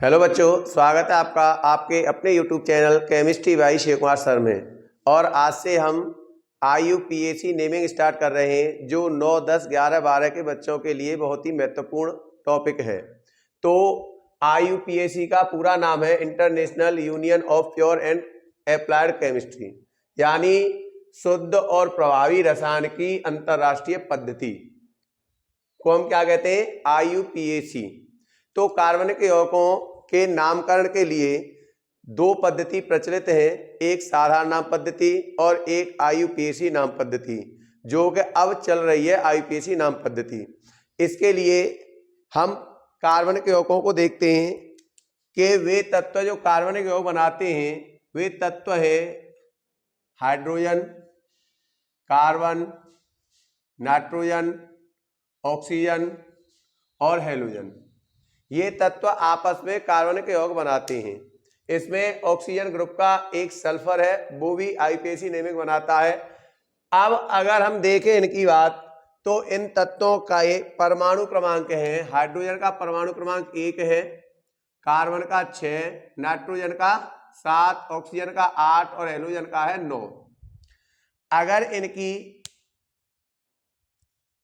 Hello बच्चों, स्वागत है आपका आपके अपने YouTube channel chemistry by Shiv Kumar sir में। और आज से हम IUPAC नेमिंग स्टार्ट कर रहे हैं, जो 9, 10, 11, 12 के बच्चों के लिए बहुत ही महत्वपूर्ण टॉपिक है। तो IUPAC का पूरा नाम है international union of pure and applied chemistry, यानी शुद्ध और प्रभावी रसायन की अंतरराष्ट्रीय पद्धति को हम क्या कहते हैं? IUPAC। तो कार्बनिक यौगिकों के नामकरण के लिए दो पद्धति प्रचलित हैं, एक साधारण नाम पद्धति और एक IUPAC नाम पद्धति, जो कि अब चल रही है IUPAC नाम पद्धति। इसके लिए हम कार्बनिक यौगिकों को देखते हैं कि वे तत्व जो कार्बनिक यौगिक बनाते हैं वे तत्व है हाइड्रोजन, कार्बन, नाइट्रोजन, ऑक्सीजन और हैलोजन। ये तत्व आपस में कार्बनिक यौगिक बनाते हैं। इसमें ऑक्सीजन ग्रुप का एक सल्फर है, वो भी IUPAC नेमिंग बनाता है। अब अगर हम देखें इनकी बात, तो इन तत्वों का एक परमाणु क्रमांक है, हाइड्रोजन का परमाणु क्रमांक 1 है, कार्बन का 6, नाइट्रोजन का 7, ऑक्सीजन का 8 और हैलोजन का है 9। अगर इनकी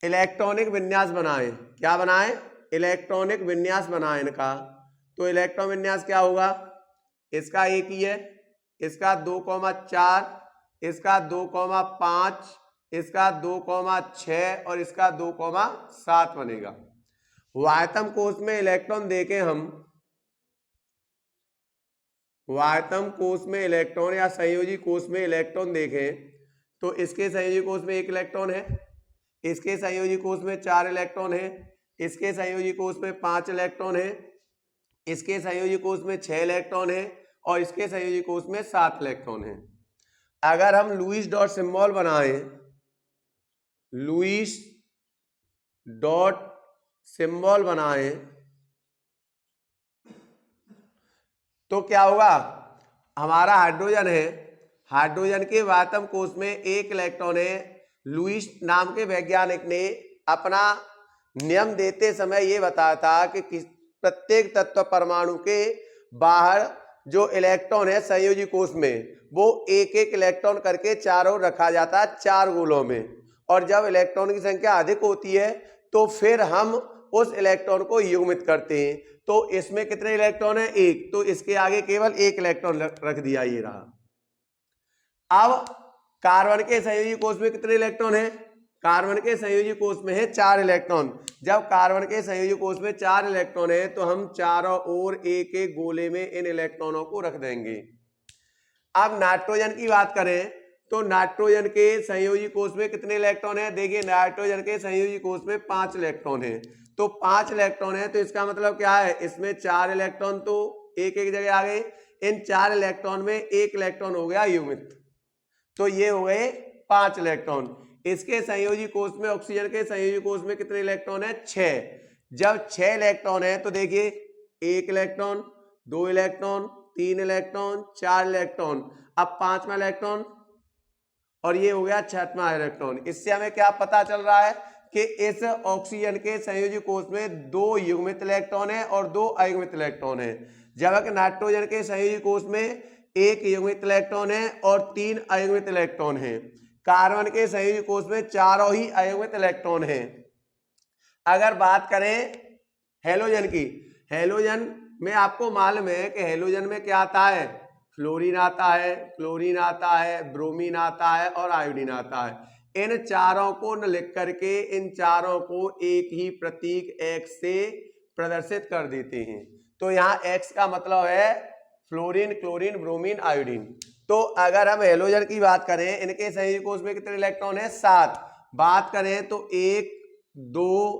इलेक्ट्रॉनिक विन्यास बनाए, क्या बनाए? इलेक्ट्रॉनिक विन्यास बनाए इनका, तो इलेक्ट्रॉन विन्यास क्या होगा? इसका एक ही है, इसका 2,4, इसका 2,5, इसका 2,6 और इसका 2,7 बनेगा। वायतम कोश में इलेक्ट्रॉन देखें हम, वायतम कोश में इलेक्ट्रॉन या संयोजी कोश में इलेक्ट्रॉन देखें तो इसके संयोजी कोश में 1 इलेक्ट्रॉन है, इसके संयोजी कोश में 4 इलेक्ट्रॉन है, इसके संयोजी कोश में 5 इलेक्ट्रॉन है, इसके संयोजी कोश में 6 इलेक्ट्रॉन है और इसके संयोजी कोश में 7 इलेक्ट्रॉन है। अगर हम लुईस डॉट सिंबल बनाएं, लुईस डॉट सिंबल बनाएं तो क्या होगा? हमारा हाइड्रोजन है, हाइड्रोजन के वायतम कोश में 1 इलेक्ट्रॉन है। लुईस नाम के वैज्ञानिक ने अपना नियम देते समय ये बताया था कि प्रत्येक तत्व परमाणु के बाहर जो इलेक्ट्रॉन है संयोजी कोश में, वो 1-1 इलेक्ट्रॉन करके चारों रखा जाता है 4 गोलों में। और जब इलेक्ट्रॉन की संख्या अधिक होती है तो फिर हम उस इलेक्ट्रॉन को युग्मित करते हैं। तो इसमें कितने इलेक्ट्रॉन है? 1, तो इसके आगे केवल 1 इलेक्ट्रॉन रख दिया, ये रहा। अब कार्बन के संयोजी कोश में कितने इलेक्ट्रॉन है? कार्बन के संयोजी कोश में है 4 इलेक्ट्रॉन। जब कार्बन के संयोजी कोश में 4 इलेक्ट्रॉन है तो हम चारों ओर 1-1 गोले में इन इलेक्ट्रॉनों को रख देंगे। अब नाइट्रोजन की बात करें तो नाइट्रोजन के संयोजी कोश में कितने इलेक्ट्रॉन है? देखिए, नाइट्रोजन के संयोजी कोश में 5 इलेक्ट्रॉन है। तो 5 इलेक्ट्रॉन है तो इसका मतलब क्या है? इसमें 4 इलेक्ट्रॉन तो 1-1 जगह आ गए। इन 4 इलेक्ट्रॉन में 1 इलेक्ट्रॉन हो गया युग्मित, तो ये हो गए 5 इलेक्ट्रॉन। इसके संयोजी कोश में, ऑक्सीजन के संयोजी कोश में कितने इलेक्ट्रॉन है? 6। जब 6 इलेक्ट्रॉन है तो देखिए 1 इलेक्ट्रॉन, 2 इलेक्ट्रॉन, 3 इलेक्ट्रॉन, 4 इलेक्ट्रॉन, अब 5वां इलेक्ट्रॉन और ये हो गया 6वां इलेक्ट्रॉन। इससे हमें क्या पता चल रहा है कि इस ऑक्सीजन के संयोजी कोश में 2 युग्मित इलेक्ट्रॉन है और 2 अयुग्मित इलेक्ट्रॉन है, जबकि नाइट्रोजन के संयोजी कोश में 1 युग्मित इलेक्ट्रॉन है और 3 अयुग्मित इलेक्ट्रॉन है। कार्बन के संयोजी कोश में चारों ही अयुग्मित इलेक्ट्रॉन हैं। अगर बात करें हैलोजन की, हैलोजन में आपको मालूम है कि हैलोजन में क्या आता है? फ्लोरीन आता है, क्लोरीन आता है, ब्रोमीन आता है और आयोडीन आता है। इन चारों को न लिख करके इन चारों को एक ही प्रतीक X से प्रदर्शित कर देते हैं। तो यहाँ X का मतलब है फ्लोरीन, क्लोरीन, ब्रोमीन, आयोडीन। तो अगर हम हैलोजन की बात करें, इनके संयोजी कोश में कितने इलेक्ट्रॉन है? 7। बात करें तो 1, 2,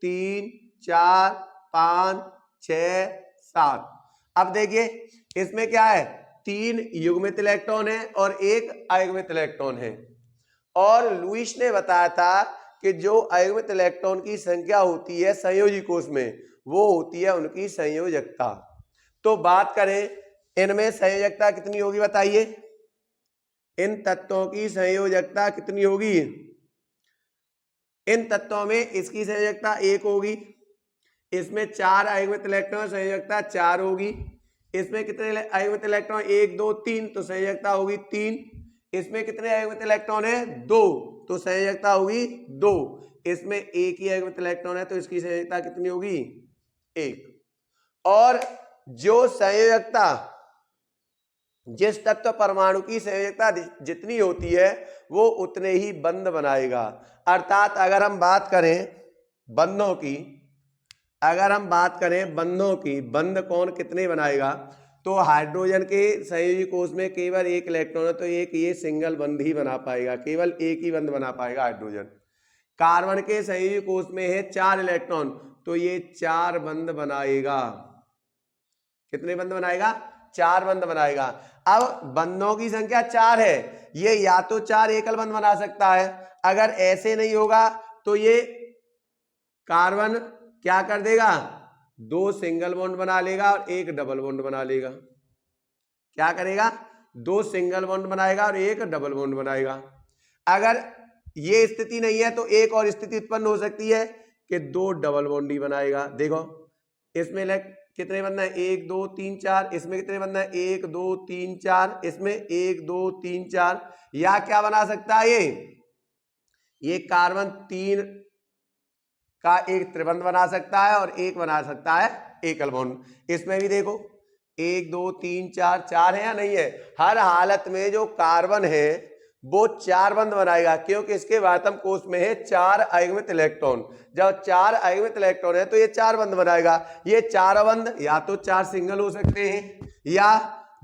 3, 4, 5, 6, 7। अब देखिए इसमें क्या है? 3 युग्मित इलेक्ट्रॉन है और 1 अयुग्मित इलेक्ट्रॉन है। और लुईस ने बताया था कि जो अयुग्मित इलेक्ट्रॉन की संख्या होती है संयोजी कोश में, वो होती है उनकी संयोजकता। तो बात करें इनमें संयोजकता कितनी होगी, बताइए? इन तत्वों की संयोजकता कितनी होगी? इन तत्वों में इसकी संयोजकता 1 होगी, इसमें 4 अयुग्मित इलेक्ट्रॉन, संयोजकता 4 होगी। इसमें कितने अयुग्मित इलेक्ट्रॉन, 1 2 3, तो संयोजकता होगी 3। इसमें कितने अयुग्मित इलेक्ट्रॉन है, 2, तो संयोजकता होगी 2। इसमें एक ही अयुग्मित इलेक्ट्रॉन है तो इसकी संयोजकता कितनी होगी, 1। और जो संयोजकता, जिस तत्व परमाणु की संयोजकता जितनी होती है वो उतने ही बंध बनाएगा। अर्थात अगर हम बात करें बंधों की, बंधों की, बंध कौन कितने बनाएगा, तो हाइड्रोजन के संयोजी कोष में केवल एक इलेक्ट्रॉन है तो एक ये सिंगल बंध ही बना पाएगा, केवल एक ही बंध बना पाएगा हाइड्रोजन। कार्बन के संयोजी कोष में है 4 इलेक्ट्रॉन तो ये 4 बंध बनाएगा। कितने बंध बनाएगा, 4 बंध बनाएगा। अब बंधों की संख्या 4 है, ये या तो 4 एकल बंध बना सकता है, अगर ऐसे नहीं होगा तो ये कार्बन क्या कर देगा, 2 सिंगल बॉन्ड बना लेगा और 1 डबल बॉन्ड बना लेगा। क्या करेगा, 2 सिंगल बॉन्ड बनाएगा और 1 डबल बॉन्ड बनाएगा। अगर ये स्थिति नहीं है तो एक और स्थिति उत्पन्न हो सकती है कि 2 डबल बॉन्ड ही बनाएगा। देखो इसमें कितने बंध है, 1 2 3 4, इसमें कितने बंध है, 1 2 3 4, इसमें 1 2 3 4। या क्या बना सकता है, ये कार्बन 3 का एक त्रिबंध बना सकता है और एक बना सकता है एकल बॉन्ड। इसमें भी देखो 1 2 3 4, 4 है या नहीं है। हर हालत में जो कार्बन है वो 4 बंध बनाएगा, क्योंकि इसके वातम कोष में है 4 अयुग्मित इलेक्ट्रॉन। जब 4 अयुग्मित इलेक्ट्रॉन है तो ये 4 बंध बनाएगा। ये 4 बंध या तो 4 सिंगल हो सकते हैं, या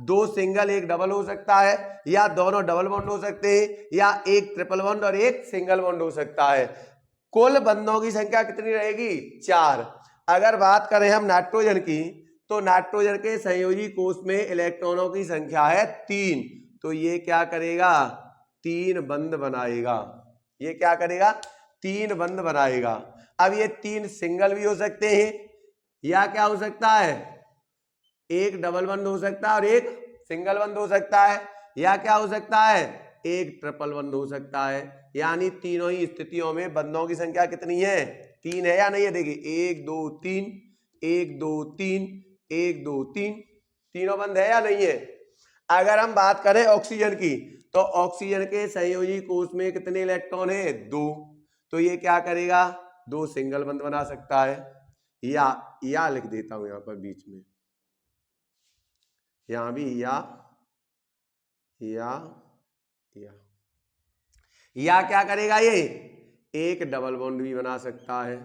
2 सिंगल 1 डबल हो सकता है, या दोनों डबल बॉन्ड हो सकते हैं, या 1 ट्रिपल बॉन्ड और 1 सिंगल बॉन्ड हो सकता है। कुल बंधों की संख्या कितनी रहेगी, 4। अगर बात करें हम नाइट्रोजन की, तो नाइट्रोजन के संयोजी कोष में इलेक्ट्रॉनों की संख्या है 3, तो ये क्या करेगा, 3 बंध बनाएगा। ये क्या करेगा, 3 बंध बनाएगा। अब ये 3 सिंगल भी हो सकते हैं, या क्या हो सकता है, 1 डबल बंध हो सकता है और 1 सिंगल बंध हो सकता है, या क्या हो सकता है, 1 ट्रिपल बंध हो सकता है। यानी तीनों ही स्थितियों में बंधों की संख्या कितनी है, 3 है या नहीं है। देखिए 1 2 3, 1 2 3, 1 2 3, तीनों बंध है या नहीं है। अगर हम बात करें ऑक्सीजन की, तो ऑक्सीजन के संयोजी कोष में कितने इलेक्ट्रॉन है, 2, तो ये क्या करेगा, 2 सिंगल बंध बना सकता है। या लिख देता हूं यहां पर बीच में, यहां भी या क्या करेगा, ये 1 डबल बॉन्ड भी बना सकता है।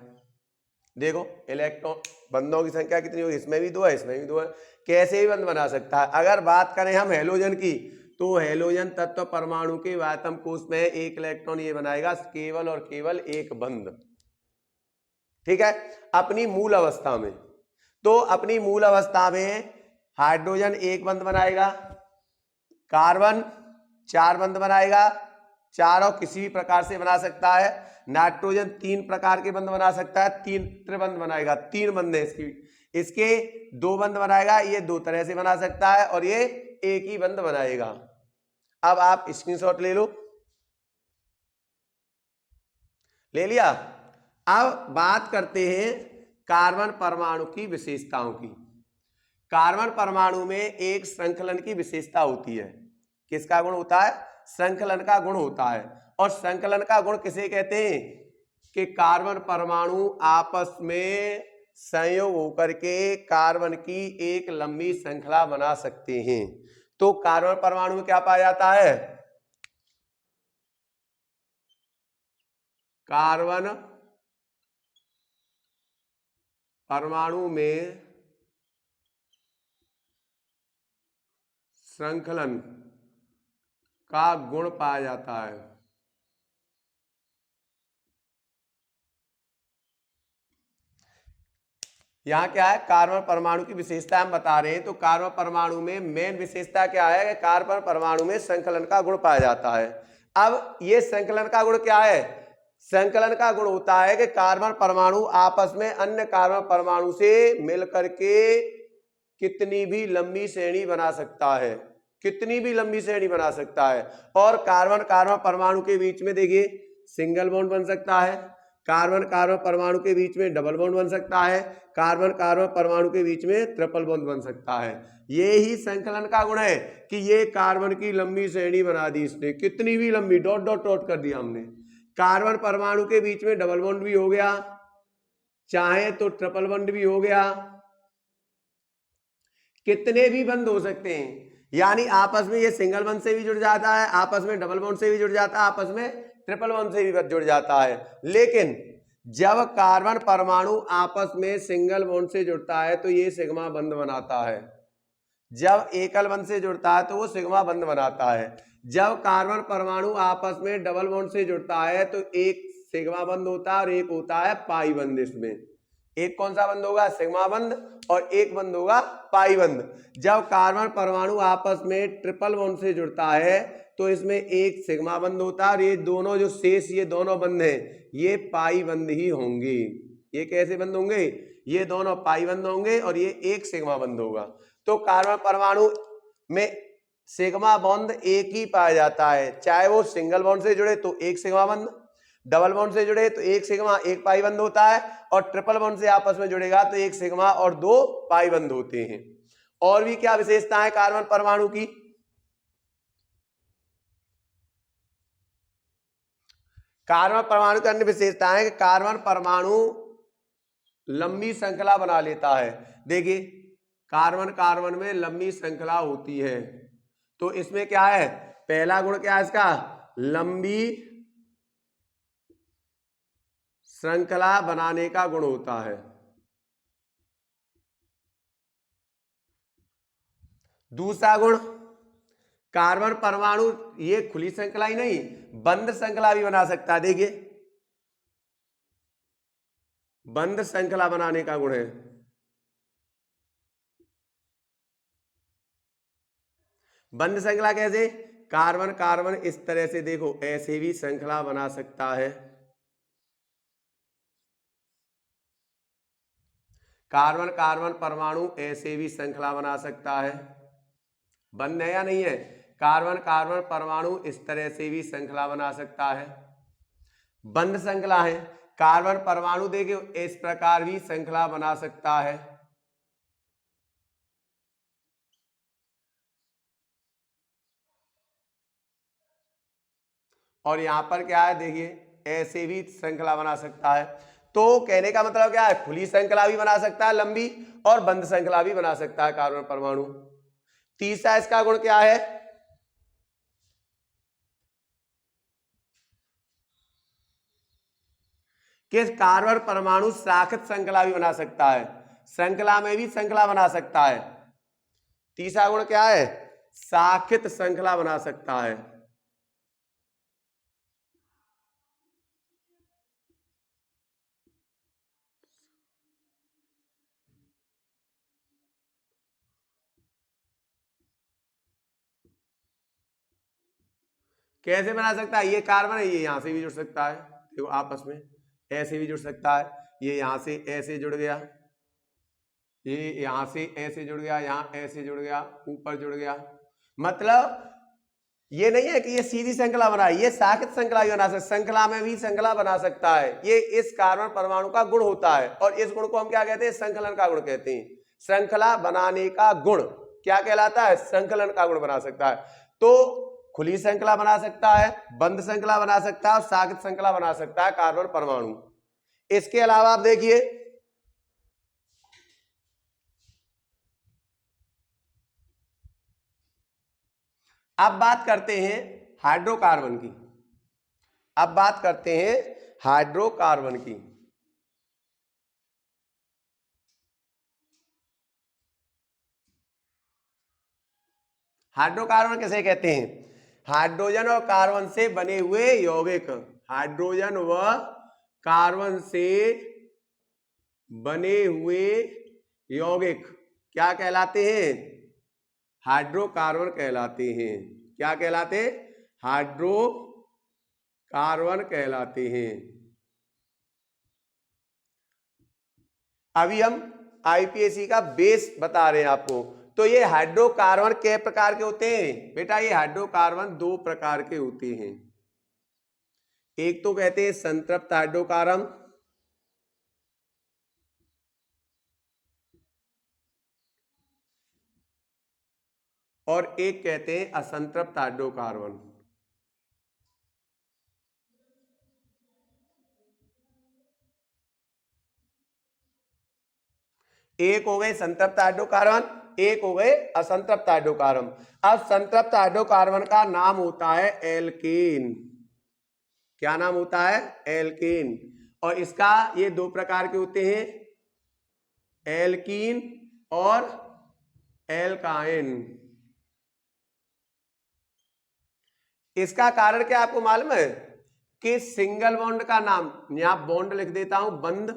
देखो इलेक्ट्रॉन बंधों की संख्या कितनी होगी, इसमें भी 2 है, इसमें भी 2 है, कैसे भी बंध बना सकता है। अगर बात करें हम हेलोजन की, तो हेलोजन तत्व परमाणु के वातम कोष में 1 इलेक्ट्रॉन ये बनाएगा केवल और केवल 1 बंध। ठीक है, अपनी मूल अवस्था में, तो अपनी मूल अवस्था में हाइड्रोजन 1 बंध बनाएगा, कार्बन 4 बंध बनाएगा, 4 और किसी भी प्रकार से बना सकता है। नाइट्रोजन 3 प्रकार के बंध बना सकता है, 3 त्रिबंध बनाएगा, 3 बंध है इसके 2 बंध बनाएगा, ये 2 तरह से बना सकता है और ये 1 ही बंध बनाएगा। अब आप स्क्रीनशॉट ले लो, ले लिया। अब बात करते हैं कार्बन परमाणु की विशेषताओं की। कार्बन परमाणु में एक श्रृंखलन की विशेषता होती है। किसका गुण होता है, श्रृंखलन का गुण होता है। और श्रृंखलन का गुण किसे कहते हैं, कि कार्बन परमाणु आपस में संयोग होकर के कार्बन की एक लंबी श्रृंखला बना सकते हैं। तो कार्बन परमाणु में क्या पाया जाता है, कार्बन परमाणु में श्रृंखलन का गुण पाया जाता है। यहां क्या है, कार्बन परमाणु की विशेषता हम बता रहे हैं। तो कार्बन परमाणु में मेन विशेषता क्या है, कि कार्बन परमाणु में श्रृंखलन का गुण पाया जाता है। अब ये श्रृंखलन का गुण क्या है, श्रृंखलन का गुण होता है कि कार्बन परमाणु आपस में अन्य कार्बन परमाणु से मिलकर के कितनी भी लंबी श्रेणी बना सकता है, कितनी भी लंबी श्रेणी बना सकता है। और कार्बन कार्बन परमाणु के बीच में देखिए सिंगल बॉन्ड बन सकता है, कार्बन कार्बन परमाणु के बीच में डबल बॉन्ड बन सकता है, कार्बन कार्बन परमाणु के बीच में ट्रिपल बॉन्ड बन सकता है। ये ही संकलन का गुण है कि ये कार्बन की लंबी श्रेणी बना दी इसने, कितनी भी लंबी, डॉट डॉट डॉट कर दिया हमने। कार्बन परमाणु के बीच में डबल बॉन्ड भी हो गया, चाहे तो ट्रिपल बॉन्ड भी हो गया, कितने भी बंद हो सकते हैं। यानी आपस में ये सिंगल बॉन्ड से भी जुड़ जाता है, आपस में डबल बॉन्ड से भी जुड़ जाता है, आपस में ट्रिपल बॉन्ड से भी जुड़ जाता है। लेकिन जब कार्बन परमाणु आपस में सिंगल बॉन्ड से जुड़ता है तो ये सिग्मा बंध बनाता है, जब एकल बंध से जुड़ता है तो वो सिग्मा बंध बनाता है। जब कार्बन परमाणु आपस में डबल बॉन्ड से जुड़ता है तो एक सिग्मा बंध होता है और एक होता है पाई बंध। इसमें एक कौन सा बंध होगा? सिग्मा बंध, और एक बंध होगा पाई बंध। जब कार्बन परमाणु आपस में ट्रिपल बॉन्ड से जुड़ता है तो इसमें एक सिग्मा बंध होता है और ये दोनों जो शेष ये दोनों बंध हैं ये पाई बंध ही होंगे। ये कैसे बंध होंगे? ये दोनों पाई बंध होंगे और ये एक सिग्मा बंध होगा। तो कार्बन परमाणु में सिग्मा बॉन्ड एक ही पाया जाता है, चाहे वो सिंगल बॉन्ड से जुड़े तो एक सिग्मा बंध, डबल बॉन्ड से जुड़े तो एक सिग्मा एक पाई बंध होता है, और ट्रिपल बॉन्ड से आपस में जुड़ेगा तो एक सिग्मा और दो पाई बंध होते हैं। और भी क्या विशेषता है कार्बन परमाणु की? कार्बन परमाणु की अन्य विशेषता है कि कार्बन परमाणु लंबी श्रृंखला बना लेता है। देखिए कार्बन कार्बन में लंबी श्रृंखला होती है, तो इसमें क्या है? पहला गुण क्या है इसका? लंबी श्रृंखला बनाने का गुण होता है। दूसरा गुण, कार्बन परमाणु ये खुली श्रृंखला ही नहीं बंद श्रृंखला भी बना सकता है। देखिए बंद श्रृंखला बनाने का गुण है। बंद श्रृंखला कैसे? कार्बन कार्बन इस तरह से देखो ऐसे भी श्रृंखला बना सकता है, कार्बन कार्बन परमाणु ऐसे भी श्रृंखला बना सकता है। बंद है या नहीं है? कार्बन कार्बन परमाणु इस तरह से भी श्रृंखला बना सकता है, बंद श्रृंखला है। कार्बन परमाणु देखिए इस प्रकार भी श्रृंखला बना सकता है, और यहां पर क्या है? देखिए ऐसे भी श्रृंखला बना सकता है। तो कहने का मतलब क्या है? खुली श्रृंखला भी बना सकता है लंबी, और बंद श्रृंखला भी बना सकता है कार्बन परमाणु। तीसरा इसका गुण क्या है? कि कार्बन परमाणु शाखित श्रृंखला भी बना सकता है, श्रृंखला में भी श्रृंखला बना सकता है। तीसरा गुण क्या है? शाखित श्रृंखला बना सकता है। कैसे बना सकता है? ये कार्बन है, ये यहां से भी जुड़ सकता है, देखो आपस में ऐसे भी जुड़ सकता है, ये यहां से ऐसे जुड़ गया, ये यहां से ऐसे जुड़ गया, यहां ऐसे जुड़ गया, ऊपर जुड़ गया। मतलब ये नहीं है कि ये सीधी श्रृंखला बना है, ये शाखित श्रृंखला भी बना सकता है, श्रृंखला में भी श्रृंखला बना सकता है। ये इस कार्बन परमाणु का गुण होता है, और इस गुण को हम क्या कहते हैं? संकलन का गुण कहते हैं। श्रृंखला बनाने का गुण क्या कहलाता है? संकलन का गुण बना सकता है। तो खुली श्रृंखला बना सकता है, बंद श्रृंखला बना सकता है, और शाखित श्रृंखला बना सकता है कार्बन परमाणु। इसके अलावा आप देखिए अब बात करते हैं हाइड्रोकार्बन की। अब बात करते हैं हाइड्रोकार्बन की। हाइड्रोकार्बन किसे कहते हैं? हाइड्रोजन और कार्बन से बने हुए यौगिक। हाइड्रोजन व कार्बन से बने हुए यौगिक क्या कहलाते हैं? हाइड्रोकार्बन कहलाते हैं। क्या कहलाते हैं? हाइड्रोकार्बन कहलाते हैं। अभी हम आईपीएसी का बेस बता रहे हैं आपको। तो ये हाइड्रोकार्बन कितने प्रकार के होते हैं बेटा? ये हाइड्रोकार्बन दो प्रकार के होते हैं। एक तो कहते हैं संतृप्त हाइड्रोकार्बन, और एक कहते हैं असंतृप्त हाइड्रोकार्बन। एक हो गए संतृप्त हाइड्रोकार्बन, एक हो गए असंतृप्त हाइड्रोकार्बन। अब संतृप्त हाइड्रोकार्बन का नाम होता है एल्केन। क्या नाम होता है? एल्केन। और इसका ये दो प्रकार के होते हैं, एल्कीन और एल्काइन। इसका कारण क्या आपको मालूम है? कि सिंगल बॉन्ड का नाम, यहां बॉन्ड लिख देता हूं बंद,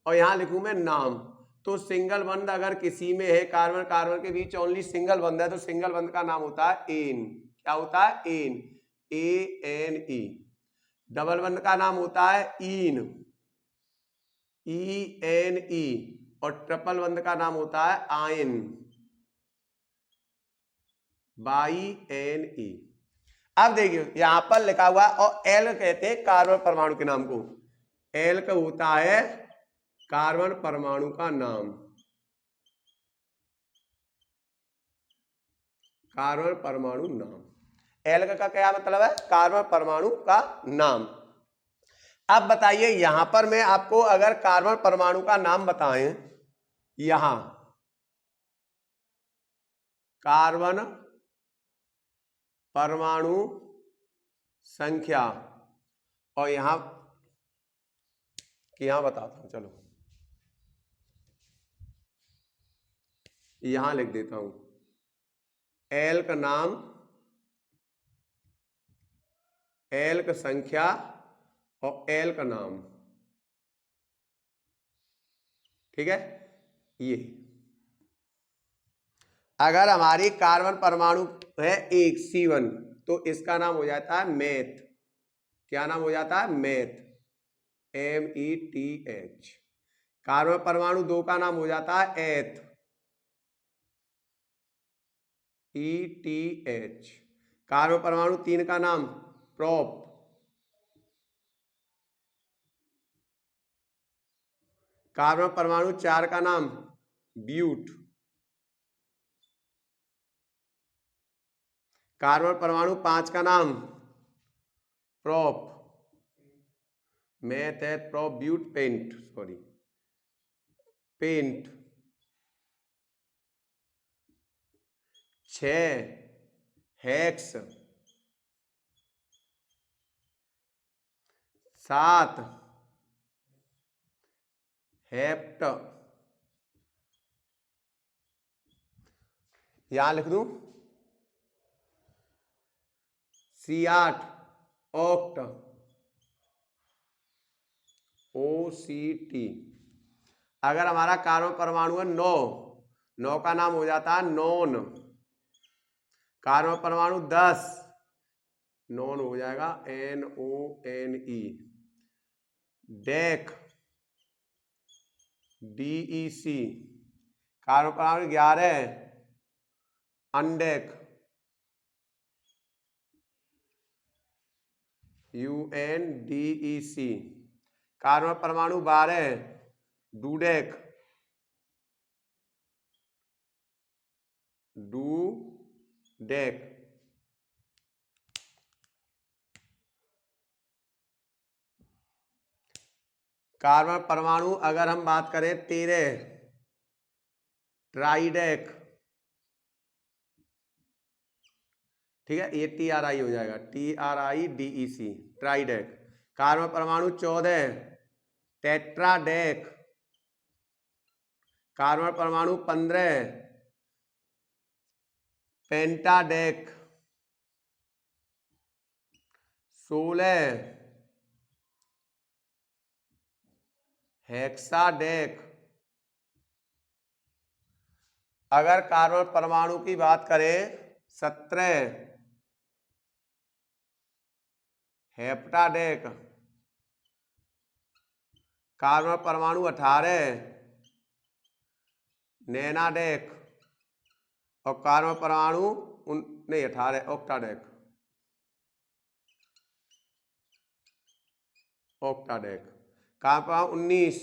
और यहां लिखूं मैं नाम। तो सिंगल बंध अगर किसी में है, कार्बन कार्बन के बीच ओनली सिंगल बंध है, तो सिंगल बंध का नाम होता है एन। क्या होता है? N, ANE। डबल बंध का नाम होता है ईन, ENE। और ट्रिपल बंध का नाम होता है आयन, YNE। अब देखिए यहां पर लिखा हुआ, और एल कहते हैं कार्बन परमाणु के नाम को। एल का होता है कार्बन परमाणु का नाम, कार्बन परमाणु नाम। एल का क्या मतलब है? कार्बन परमाणु का नाम। अब बताइए यहां पर मैं आपको अगर कार्बन परमाणु का नाम बताएं, यहां कार्बन परमाणु संख्या, और यहां बताता हूं, चलो यहां लिख देता हूं एल का नाम, एल का संख्या और एल का नाम। ठीक है? ये अगर हमारी कार्बन परमाणु है एक C1, तो इसका नाम हो जाता है मेथ। क्या नाम हो जाता है? Meth, METH। कार्बन परमाणु 2 का नाम हो जाता है एथ, ETH। कार्बन परमाणु 3 का नाम प्रोप। कार्बन परमाणु 4 का नाम ब्यूट। कार्बन परमाणु 5 का नाम प्रोप, मेथ है prop but pent, sorry pent. 6 hex. 7 hept. यहां लिख दूं C8 ऑक्ट, OCT। अगर हमारा कार्बन परमाणु है 9, 9 का नाम हो जाता है नॉन। कार्बन परमाणु 10, नॉन हो जाएगा NONE। Deck, DEC। कार्बन परमाणु 11 अनडेक, UNDEC। कार्बन परमाणु 12 डूडेक, डूडेक। कार्बन परमाणु अगर हम बात करें 13 ट्राइडेक। ठीक है, ये TRI हो जाएगा, TRIDEC, ट्राइडेक। कार्बन परमाणु 14 टेट्राडेक। कार्बन परमाणु 15 पेंटाडेक। 16 हेक्साडेक। अगर कार्बन परमाणु की बात करें 17 हेप्टाडेक। कार्बन परमाणु 18 नैनाडेक। और कार्बन परमाणु नहीं 18 ऑक्टाडेक। ऑक्टाडेक। कार्बन परमाणु 19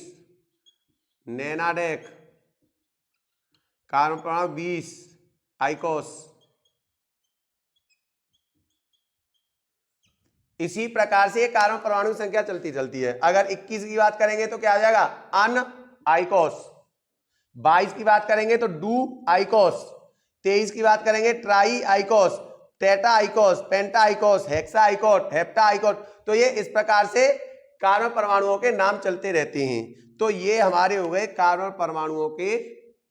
नैनाडेक। कार्बन परमाणु 20 आइकोस। इसी प्रकार से कार्बन परमाणु की संख्या चलती है। अगर 21 की बात करेंगे तो क्या आ जाएगा अन आइकोस। 22 की बात करेंगे तो डू आइकोस। 23 की बात करेंगे ट्राई आइकोस, टेटा आइकोस, पेंटा आइकोस, हेक्सा आइकोट, हेप्टा आइकोट। तो ये इस प्रकार से कार्बन परमाणुओं के नाम चलते रहते हैं। तो ये हमारे हो गए कार्बन परमाणुओं के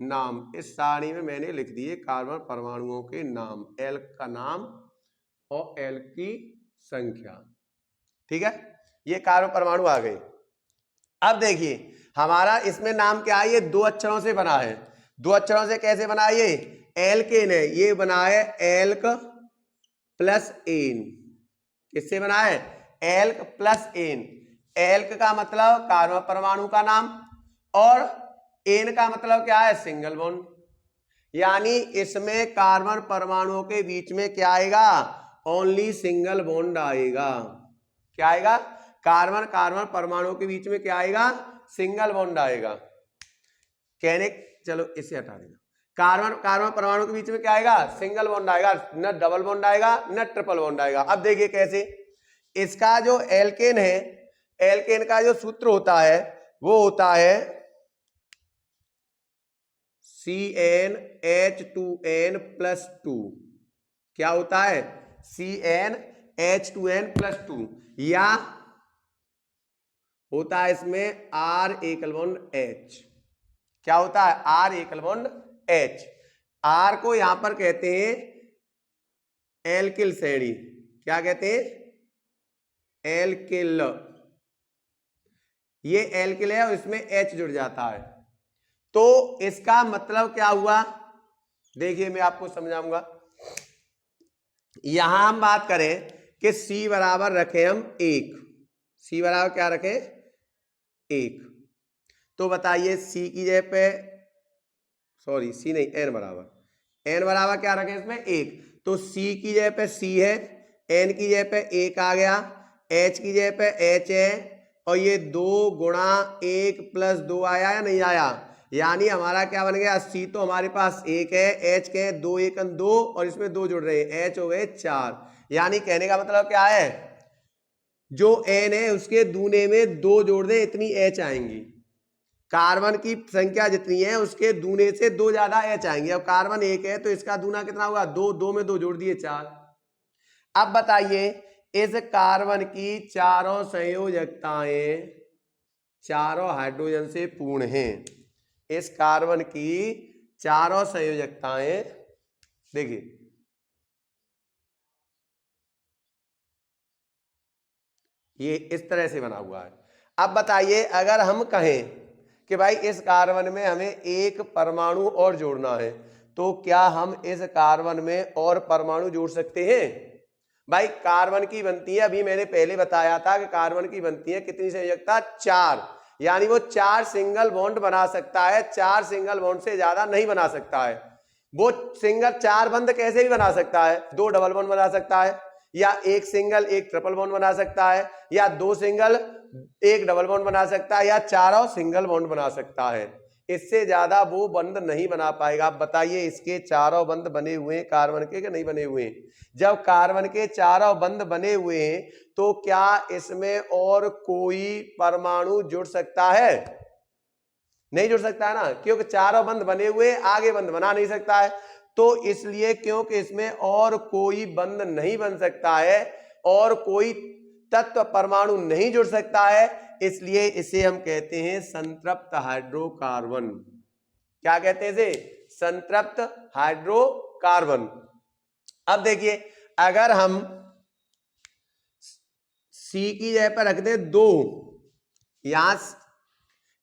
नाम। इस सारणी में मैंने लिख दिए कार्बन परमाणुओं के नाम, एल का नाम और एल की संख्या। ठीक है, ये कार्बन परमाणु आ गए। अब देखिए हमारा इसमें नाम क्या है, ये 2 अक्षरों से बना है। 2 अक्षरों से कैसे बना है? ये एल्केन है, ये बना है एल्क प्लस एन। किससे बना है? Elk plus N. एल्क का मतलब कार्बन परमाणु का नाम और एन का मतलब क्या है? Single bond. यानी इसमें कार्बन परमाणुओं के बीच में क्या आएगा? ओनली सिंगल बॉन्ड आएगा। क्या आएगा? कार्बन कार्बन परमाणुओं के बीच में क्या आएगा? सिंगल बॉन्ड आएगा। कहने चलो इसे हटा देना। कार्बन कार्बन परमाणु के बीच में क्या आएगा? सिंगल बॉन्ड आएगा, न डबल बॉन्ड आएगा न ट्रिपल बॉन्ड आएगा। अब देखिए कैसे। इसका जो एल्केन है, एल्केन का जो सूत्र होता है वो होता है CnH2n+2। क्या होता है? CnH2n+2 या होता है इसमें R एकल बॉन्ड H। क्या होता है? R एकल बॉन्ड H। R को यहां पर कहते हैं एल्किल श्रेणी। क्या कहते हैं? एल्किल। ये एल्किल है और इसमें H जुड़ जाता है। तो इसका मतलब क्या हुआ? देखिए मैं आपको समझाऊंगा। यहां हम बात करें कि C बराबर रखें हम 1। C बराबर क्या रखें? 1। तो बताइए C की जगह पे, सॉरी C नहीं, N बराबर क्या रखें इसमें? 1। तो C की जगह पे C है, N की जगह पे 1 आ गया, H की जगह पे H है और ये 2 गुणा 1 प्लस 2 आया या नहीं आया? यानी हमारा क्या बन गया? C तो हमारे पास 1 है, H के 2 1 2 और इसमें 2 जुड़ रहे हैं, H हो गए 4। यानी कहने का मतलब क्या है? जो N है उसके दूने में 2 जोड़ दें, इतनी H आएंगी। कार्बन की संख्या जितनी है उसके दूने से 2 ज्यादा H आएंगे। अब कार्बन 1 है तो इसका दूना कितना होगा? 2, 2 में 2 जोड़ दिए 4। अब बताइए इस कार्बन की चारों संयोजकताएं चारों हाइड्रोजन से पूर्ण हैं। इस कार्बन की चारों संयोजकताएं देखिए, ये इस तरह से बना हुआ है। अब बताइए अगर हम कहें कि भाई इस कार्बन में हमें एक परमाणु और जोड़ना है तो क्या हम इस कार्बन में और परमाणु जोड़ सकते हैं? भाई कार्बन की बनती है, अभी मैंने पहले बताया था कि कार्बन की बनती है कितनी संयोजकता? 4। यानी वो 4 सिंगल बॉन्ड बना सकता है, 4 सिंगल बॉन्ड से ज्यादा नहीं बना सकता है। वो सिंगल 4 बंद कैसे भी बना सकता है, 2 डबल बॉन्ड बना सकता है, या एक सिंगल 1 ट्रिपल बॉन्ड बना सकता है, या 2 सिंगल 1 डबल बॉन्ड बना सकता है, या चारों सिंगल बॉन्ड बना सकता है। इससे ज्यादा वो बंद नहीं बना पाएगा। आप बताइए इसके चारों बंद बने हुए हैं कार्बन के कि नहीं बने हुए हैं? जब कार्बन के चारों बंद बने हुए हैं तो क्या इसमें और कोई परमाणु जुड़ सकता है? नहीं जुड़ सकता है ना, क्योंकि चारों बंद बने हुए, आगे बंद बना नहीं सकता है। तो इसलिए क्योंकि इसमें और कोई बंद नहीं बन सकता है और कोई तत्व परमाणु नहीं जुड़ सकता है, इसलिए इसे हम कहते हैं संतृप्त हाइड्रोकार्बन। क्या कहते हैं इसे? संतृप्त हाइड्रोकार्बन। अब देखिए अगर हम C की जगह पर रख दें 2, यहां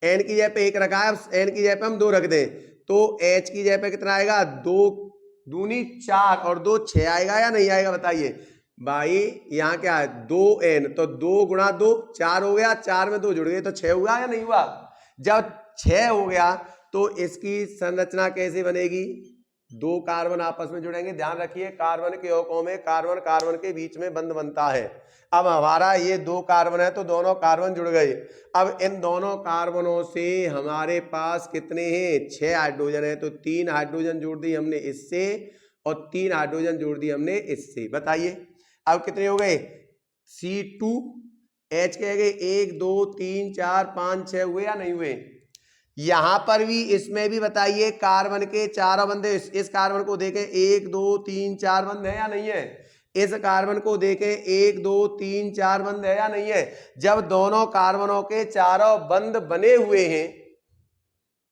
N की जगह पे 1 रखा है, N की जगह पे हम 2 रख दें तो H की जगह पे कितना आएगा? 2 दूनी 4 और 2 6 आएगा या नहीं आएगा? बताइए भाई यहाँ क्या है? 2N तो 2 गुणा 2 4 हो गया, 4 में 2 जुड़ गए तो 6 हुआ या नहीं हुआ? जब 6 हो गया तो इसकी संरचना कैसे बनेगी? दो कार्बन आपस में जुड़ेंगे। ध्यान रखिए कार्बन के यौगिकों में कार्बन कार्बन के बीच में बंध बनता है। अब हमारा ये दो कार्बन है तो दोनों कार्बन जुड़ गए। अब इन दोनों कार्बनों से हमारे पास कितने हैं, 6 हाइड्रोजन है। तो 3 हाइड्रोजन जोड़ दी हमने इससे और 3 हाइड्रोजन जोड़ दी हमने इससे। बताइए अब कितने हो गए, C2H के गए 1 2 3 4 5 6 हुए या नहीं हुए। यहां पर भी इसमें भी बताइए कार्बन के चारों बंधे, इस कार्बन को देखें 1 2 3 4 बंध है या नहीं है। इस कार्बन को देखें 1 2 3 4 बंध है या नहीं है। जब दोनों कार्बनों के चारों बंध बने हुए हैं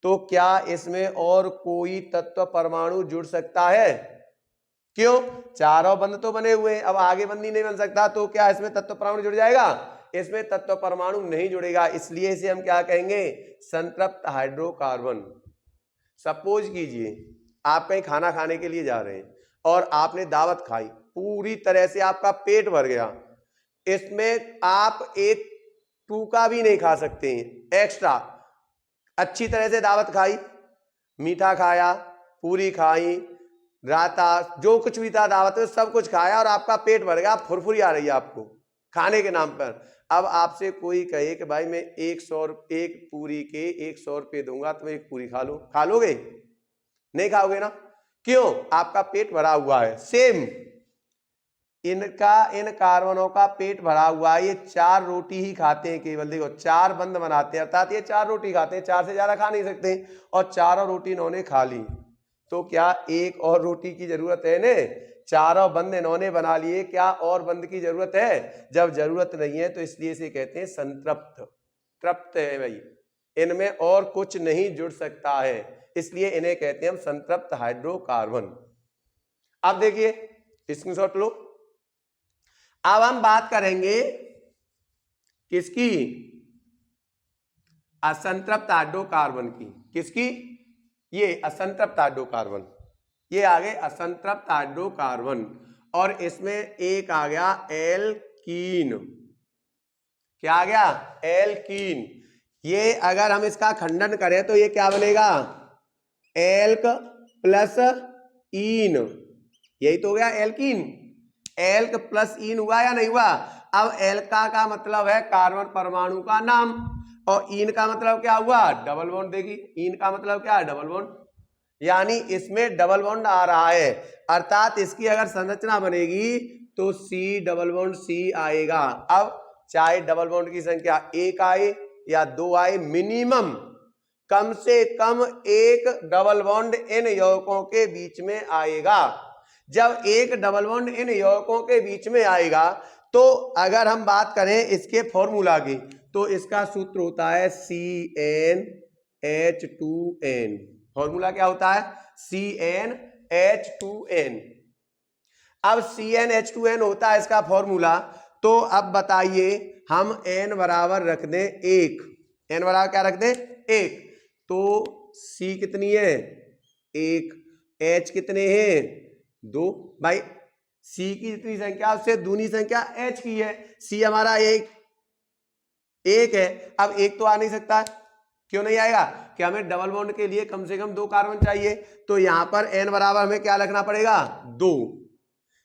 तो क्या इसमें और कोई तत्व परमाणु जुड़ सकता है। क्यों, चारों बंध तो बने हुए हैं, अब आगे बंध ही नहीं बन सकता तो क्या इसमें तत्व परमाणु जुड़ जाएगा, इसमें तत्व परमाणु नहीं जुड़ेगा। इसलिए इसे हम क्या कहेंगे, संतृप्त हाइड्रोकार्बन। सपोज कीजिए आप कहीं खाना खाने के लिए जा रहे हैं और आपने दावत खाई, पूरी तरह से आपका पेट भर गया, इसमें आप एक टूका भी नहीं खा सकते हैं एक्स्ट्रा। अच्छी तरह से दावत खाई, मीठा खाया, पूरी खाई, राता जो कुछ भी था दावत में सब कुछ खाया और आपका पेट भर गया, फुरफुरी आ रही है आपको खाने के नाम पर। अब आपसे कोई कहे कि भाई मैं एक पूरी के 100 रुपये दूंगा तो एक पूरी खा लो, खा लोगे, नहीं खाओगे ना। क्यों, आपका पेट भरा हुआ है। सेम इनका, इन कार्बनों का पेट भरा हुआ है, ये 4 रोटी ही खाते हैं केवल। देखो 4 बंद बनाते हैं, अर्थात ये 4 रोटी खाते हैं, 4 से ज्यादा खा नहीं सकते और चारों रोटी इन्होंने खा ली। तो क्या एक और रोटी की जरूरत है ने, चारों बंद इन्होंने बना लिए, क्या और बंद की जरूरत है, जब जरूरत नहीं है तो इसलिए इसे कहते हैं संतृप्त। तृप्त है भाई, इनमें और कुछ नहीं जुड़ सकता है, इसलिए इन्हें कहते हैं हम संतृप्त हाइड्रोकार्बन। अब देखिए स्क्रीनशॉट लो। अब हम बात करेंगे किसकी, असंतृप्त हाइड्रोकार्बन की। किसकी, ये असंतृप्त हाइड्रोकार्बन, ये आ गए असंतृप्त हाइड्रोकार्बन। और इसमें एक आ गया एल्कीन। क्या आ गया, एल्कीन। ये अगर हम इसका खंडन करें तो ये क्या बनेगा, एल्क प्लस ईन, यही तो हो गया एल्कीन। एल्क प्लस ईन हुआ या नहीं हुआ। अब एल्का का मतलब है कार्बन परमाणु का नाम और ईन का मतलब क्या हुआ, डबल बॉन्ड। देखिए ईन का मतलब क्या है, डबल बॉन्ड, यानी इसमें डबल बॉन्ड आ रहा है, अर्थात इसकी अगर संरचना बनेगी तो C डबल बॉन्ड C आएगा। अब चाहे डबल बॉन्ड की संख्या 1 आए या 2 आए, मिनिमम कम से कम एक डबल बॉन्ड इन यौगिकों के बीच में आएगा। जब एक डबल बॉन्ड इन यौगिकों के बीच में आएगा तो अगर हम बात करें इसके फॉर्मूला की तो इसका सूत्र होता है CnH2n। फॉर्मूला क्या होता है, CnH2n। अब CnH2n होता है इसका फॉर्मूला। तो अब बताइए हम n बराबर रख दें 1, n बराबर क्या रख दें 1, तो C कितनी है 1, H कितने हैं 2। भाई C की जितनी संख्या उससे दूनी संख्या H की है। C हमारा 1 है, अब 1 तो आ नहीं सकता, क्यों नहीं आएगा कि हमें डबल बॉन्ड के लिए कम से कम 2 कार्बन चाहिए, तो यहां पर n बराबर हमें क्या रखना पड़ेगा 2।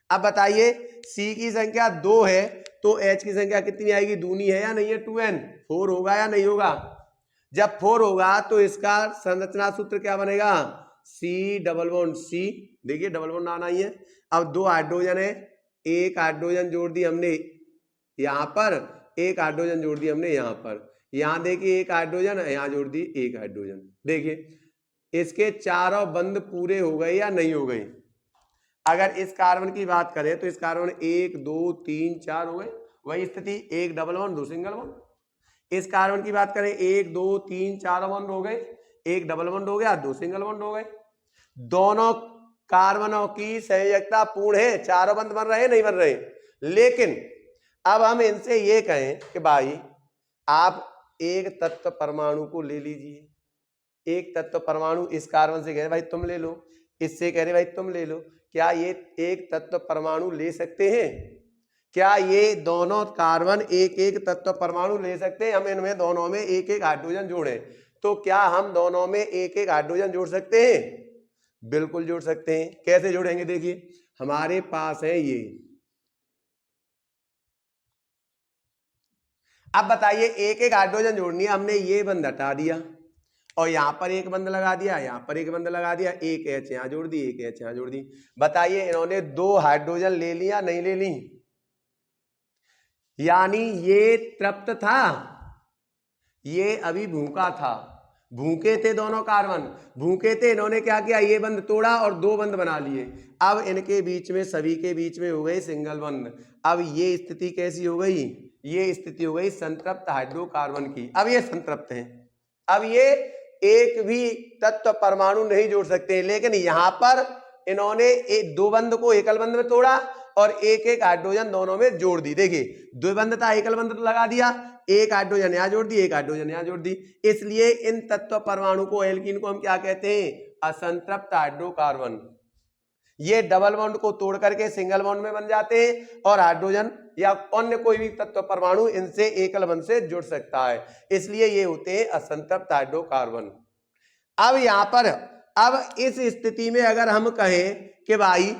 अब बताइए C की संख्या 2 है तो H की संख्या कितनी आएगी, दूनी है या नहीं है, 2n, 4 होगा या नहीं होगा। जब 4 होगा तो इसका संरचना सूत्र क्या बनेगा, C डबल बॉन्ड C। देखिए डबल बॉन्ड आना ही है। अब 2 हाइड्रोजन है, एक हाइड्रोजन जोड़ दी हमने यहां पर, एक हाइड्रोजन जोड़ दी हमने यहां पर, यहां देखिए एक हाइड्रोजन, यहां जोड़ दी एक हाइड्रोजन। देखिए इसके चारों बंध पूरे हो गए या नहीं हो गए। अगर इस कार्बन की बात करें तो इस कार्बन 1 2 3 4 हो गए, वही स्थिति, एक डबल बॉन्ड 2 सिंगल बॉन्ड। इस कार्बन की बात करें 1 2 3 4 बॉन्ड हो गए, एक डबल बॉन्ड हो गया, 2 सिंगल बॉन्ड हो गए। दोनों कार्बनों की संयोजकता पूर्ण है, चारों बंध बन रहे नहीं बन रहे। लेकिन अब हम इनसे ये कहें कि भाई आप एक तत्व परमाणु को ले लीजिए, एक तत्व परमाणु इस कार्बन से कह रहे भाई तुम ले लो, इससे कह रहे भाई तुम ले लो, क्या ये एक तत्व परमाणु ले सकते हैं, क्या ये दोनों कार्बन एक एक तत्व परमाणु ले सकते हैं। हम इनमें दोनों में एक एक हाइड्रोजन जोड़े तो क्या हम दोनों में एक एक हाइड्रोजन जोड़ सकते हैं, बिल्कुल जोड़ सकते हैं। कैसे जोड़ेंगे? देखिए हमारे पास है ये, अब बताइए एक एक हाइड्रोजन जोड़नी है, हमने ये बंद हटा दिया और यहां पर एक बंद लगा दिया, यहां पर एक बंद लगा दिया, एक एच यहां जोड़ दी, एक एच यहां जोड़ दी। बताइए इन्होंने 2 हाइड्रोजन ले लिया नहीं ले ली? यानी ये तृप्त था, ये अभी भूखा था, भूखे थे दोनों कार्बन, भूखे थे, इन्होंने क्या किया, ये बंद तोड़ा और 2 बंद बना लिए। अब इनके बीच में, सभी के बीच में हो गई सिंगल बंद। अब ये स्थिति कैसी हो गई? ये स्थिति हो गई संतृप्त हाइड्रोकार्बन की। अब ये संतृप्त हैं, अब ये एक भी तत्व परमाणु नहीं जोड़ सकते, लेकिन यहां पर इन्होंने 2 बंद को एकल बंद में तोड़ा और एक एक हाइड्रोजन दोनों में जोड़ दी। देखिए 2 बंद था, एकल बंद तो लगा दिया, एक हाइड्रोजन यहां जोड़ दी, एक हाइड्रोजन यहां जोड़ दी। इसलिए इन तत्व परमाणु को, एल्कीन को हम क्या कहते हैं? असंतृप्त हाइड्रोकार्बन। ये डबल बॉन्ड को तोड़ करके सिंगल बॉन्ड में बन जाते हैं और हाइड्रोजन या अन्य कोई भी तत्व परमाणु इनसे एकल बंध से जुड़ सकता है, इसलिए ये होते हैं असंतृप्त हाइड्रोकार्बन। अब यहां पर, अब इस स्थिति में अगर हम कहें कि भाई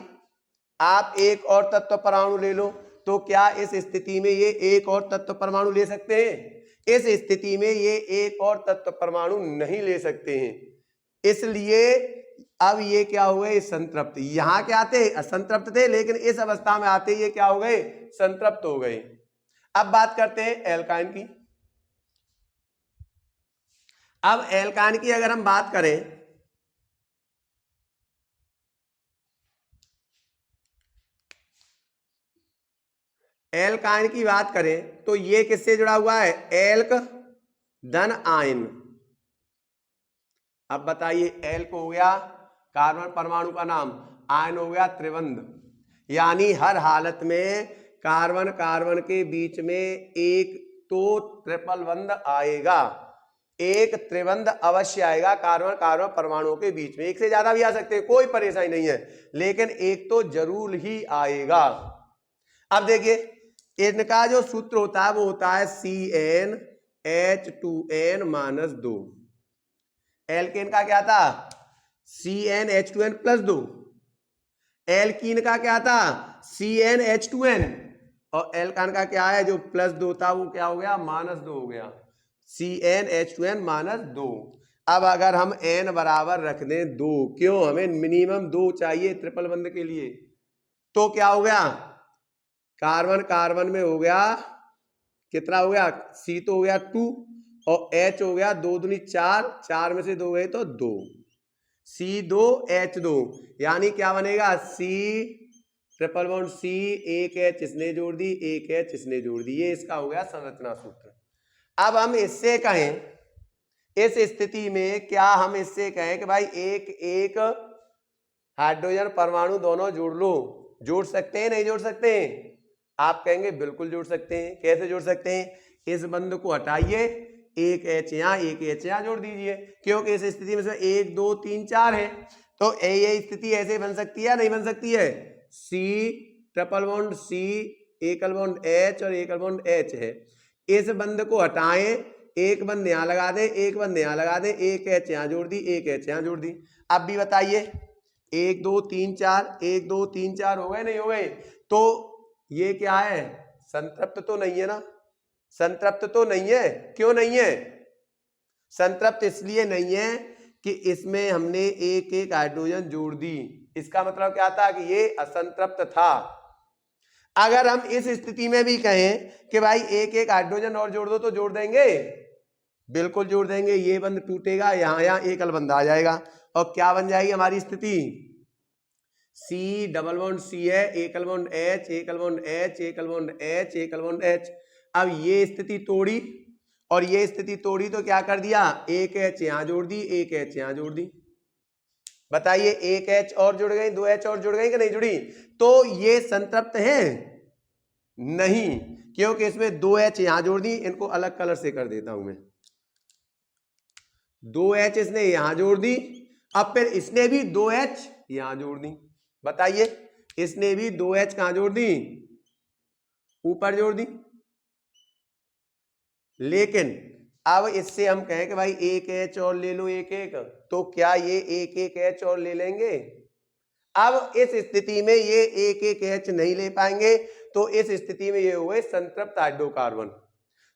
आप एक और तत्व परमाणु ले लो, तो क्या इस स्थिति में ये एक और तत्व परमाणु ले सकते हैं? इस स्थिति में ये एक और तत्व परमाणु नहीं ले सकते हैं, इसलिए अब ये क्या हो गए? संतृप्त। यहां क्या थे? असंतृप्त थे, लेकिन इस अवस्था में आते ये क्या हो गए? संतृप्त हो गए। अब बात करते हैं एल्काइन की। अब एल्काइन की अगर हम बात करें, एल्काइन की बात करें तो ये किससे जुड़ा हुआ है? एल्क धन आयन। अब बताइए, एल्क हो गया कार्बन परमाणु का नाम, आयन हो गया त्रिबंध, यानी हर हालत में कार्बन कार्बन के बीच में एक तो ट्रिपल बंध आएगा, एक त्रिबंध अवश्य आएगा कार्बन कार्बन परमाणुओं के बीच में। एक से ज्यादा भी आ सकते हैं, कोई परेशानी नहीं है, लेकिन एक तो जरूर ही आएगा। अब देखिए इनका जो सूत्र होता है वो होता है CnH2n-2। एल्केन का क्या था? CnH2n+2। एल्कीन का क्या था? CnH2n। और एल्कान का क्या है? जो +2 था वो क्या हो गया? -2 हो गया, CnH2n-2। अब अगर हम n बराबर रख दें 2, क्यों? हमें मिनिमम 2 चाहिए ट्रिपल बंध के लिए, तो क्या हो गया? कार्बन कार्बन में हो गया कितना हो गया? C तो हो गया 2 और H हो गया 2 दूनी 4, 4 में से 2 गए तो 2, C2H2, यानी क्या बनेगा? C ट्रिपल बॉन्ड C, एक H इसने जोड़ दी, एक H इसने जोड़ दी, ये इसका हो गया संरचना सूत्र। अब हम इससे कहें, इस स्थिति में क्या हम इससे कहें कि भाई एक एक हाइड्रोजन परमाणु दोनों जोड़ लो, जोड़ सकते हैं नहीं जोड़ सकते हैं? आप कहेंगे बिल्कुल जोड़ सकते हैं। कैसे जोड़ सकते हैं? इस बंध को हटाइए, एक एच यहां, एक एच यहां जोड़ दीजिए, क्योंकि इस स्थिति में से 1 2 3 4 है, तो ये स्थिति ऐसे बन सकती है नहीं बन सकती है? C ट्रिपल बॉन्ड C, एकल बॉन्ड H और एकल बॉन्ड H है, इस बंध को हटाएं, एक बंध यहां लगा दें, एक बंध यहां लगा दें, एक एच यहां जोड़ दी, एक एच यहां जोड़ दी। अब भी बताइए 1 2 3 4, 1 2 3 4 हो गए नहीं हो गए? तो ये क्या है? संतृप्त तो नहीं है ना, संतृप्त तो नहीं है। क्यों नहीं है? संतृप्त इसलिए नहीं है कि इसमें हमने एक एक हाइड्रोजन जोड़ दी, इसका मतलब क्या था? कि ये असंतृप्त था। अगर हम इस स्थिति में भी कहें कि भाई एक एक हाइड्रोजन और जोड़ दो, तो जोड़ देंगे, बिल्कुल जोड़ देंगे। ये बंध टूटेगा, यहां यहां एकल बंध आ जाएगा और क्या बन जाएगी हमारी स्थिति? C डबल बॉन्ड C है, एकल बॉन्ड H, एकल बॉन्ड H, एकल बॉन्ड H, एकल बॉन्ड H। अब ये स्थिति तोड़ी और ये स्थिति तोड़ी तो क्या कर दिया? एक H यहां जोड़ दी, एक H यहां जोड़ दी। बताइए एक H और जुड़ गई, 2 H और जुड़ गई कि नहीं जुड़ी? तो ये संतृप्त है नहीं, क्योंकि इसमें 2 H यहां जोड़ दी। इनको अलग कलर से कर देता हूं मैं, 2 H इसने यहां जोड़ दी, अब फिर इसने भी 2 H यहां जोड़ दी। बताइए इसने भी 2 H कहां जोड़ दी? ऊपर जोड़ दी, लेकिन अब इससे हम कहें कि भाई एक एच और ले लो एक एक, तो क्या ये एक एक एच और ले लेंगे? अब इस स्थिति में ये एक एक एच नहीं ले पाएंगे, तो इस स्थिति में ये हुए संतृप्त हाइड्रोकार्बन।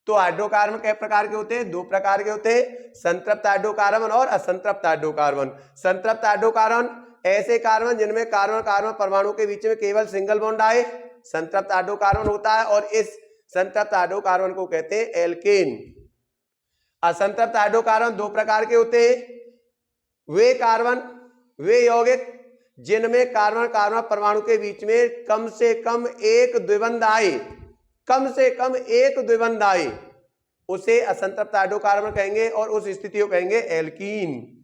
तो हाइड्रोकार्बन कई प्रकार के होते हैं? दो प्रकार के होते हैं, संतृप्त हाइड्रोकार्बन और असंतृप्त हाइड्रोकार्बन। संतृप्त हाइड्रोकार्बन ऐसे कार्बन जिनमें कार्बन कार्बन परमाणु के बीच में केवल सिंगल बॉन्ड आए, संतृप्त हाइड्रोकार्बन होता है, और इस संतृप्त हाइड्रोकार्बन को कहते हैं एल्केन। असंतृप्त हाइड्रोकार्बन दो प्रकार के होते हैं, वे कार्बन, वे यौगिक जिनमें कार्बन कार्बन परमाणु के बीच में कम से कम एक द्विबंध आए, कम से कम एक द्विबंध आए, उसे असंतृप्त हाइड्रोकार्बन कहेंगे और उस स्थिति को कहेंगे एल्कीन।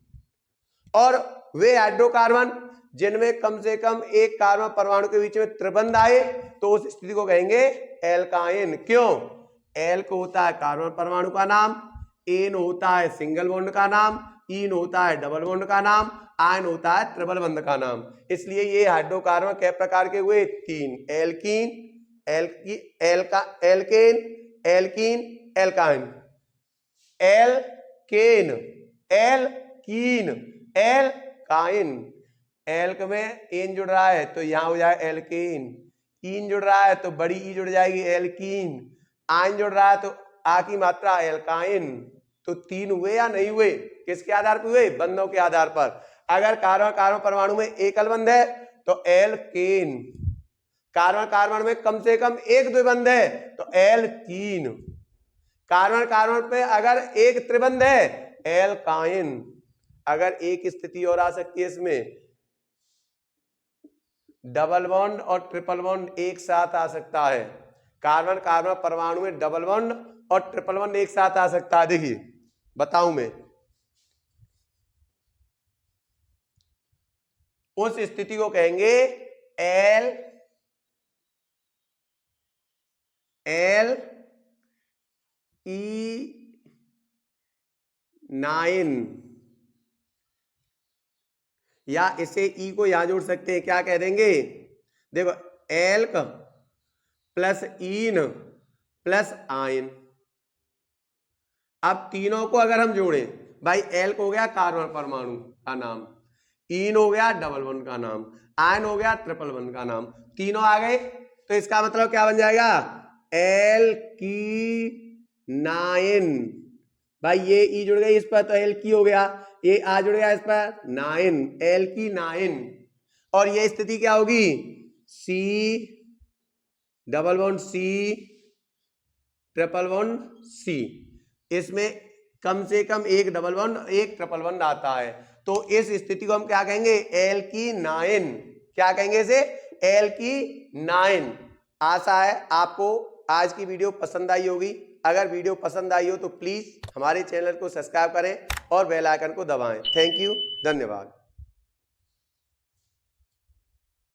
और वे हाइड्रोकार्बन जिनमें कम से कम एक कार्बन परमाणु के बीच में त्रिबंध आए, तो उस स्थिति को कहेंगे एल्काइन। क्यों? एल्क होता है कार्बन परमाणु का नाम, एन होता है सिंगल बॉन्ड का नाम, इन होता है डबल बॉन्ड का नाम, आयन होता है ट्रिपल बॉन्ड का नाम। इसलिए ये हाइड्रोकार्बन कै प्रकार के हुए? तीन, alkene, alkane, alkene, alkyne. Alkane, alkene, alkyne. Alk में एन जुड़ रहा है तो यहां हो जाए एल्केन, इन जुड़ रहा है तो बड़ी ई जुड़ जाएगी एल्कीन, आयन जुड़ रहा है तो आ की मात्रा एल्काइन। तो तीन हुए या नहीं हुए? किसके आधार पर हुए? बंधों के आधार पर। अगर कार्बन कार्बन परमाणु में एकल बंध है तो एल्केन, कार्बन कार्बन में कम से कम एक द्विबंध है तो एल्कीन, कार्बन कार्बन पे अगर एक त्रिबंध है एल्काइन। अगर एक स्थिति और आ सकती है इसमें, डबल बॉन्ड और ट्रिपल बॉन्ड एक साथ आ सकता है। कार्बन कार्बन परमाणु में डबल बॉन्ड और ट्रिपल बॉन्ड एक साथ आ सकता है। देखिए बताऊं मैं, उस स्थिति को कहेंगे एल ई 9, या इसे ई को यहां जोड़ सकते हैं, क्या कह देंगे? देखो elk plus in plus ion. अब तीनों को अगर हम जोड़ें, भाई एल्क हो गया कार्बन परमाणु का नाम, इन हो गया डबल बॉन्ड का नाम, आयन हो गया ट्रिपल बॉन्ड का नाम, तीनों आ गए, तो इसका मतलब क्या बन जाएगा? एल्कीनाइन। भाई ये ई जुड़ गई इस पर तो एल्की हो गया, ये आ जुड़ गया इस पर 9, एल्कीनाइन। और ये स्थिति क्या होगी? C double bond C triple bond C, इसमें कम से कम एक डबल बॉन्ड एक ट्रिपल बॉन्ड आता है, तो इस स्थिति को हम क्या कहेंगे? एल्कीनाइन। क्या कहेंगे इसे? एल्कीनाइन। आशा है आपको आज की वीडियो पसंद आई होगी। अगर वीडियो पसंद आई हो तो प्लीज हमारे चैनल को सब्सक्राइब करें और बेल आइकन को दबाएं। थैंक यू, धन्यवाद।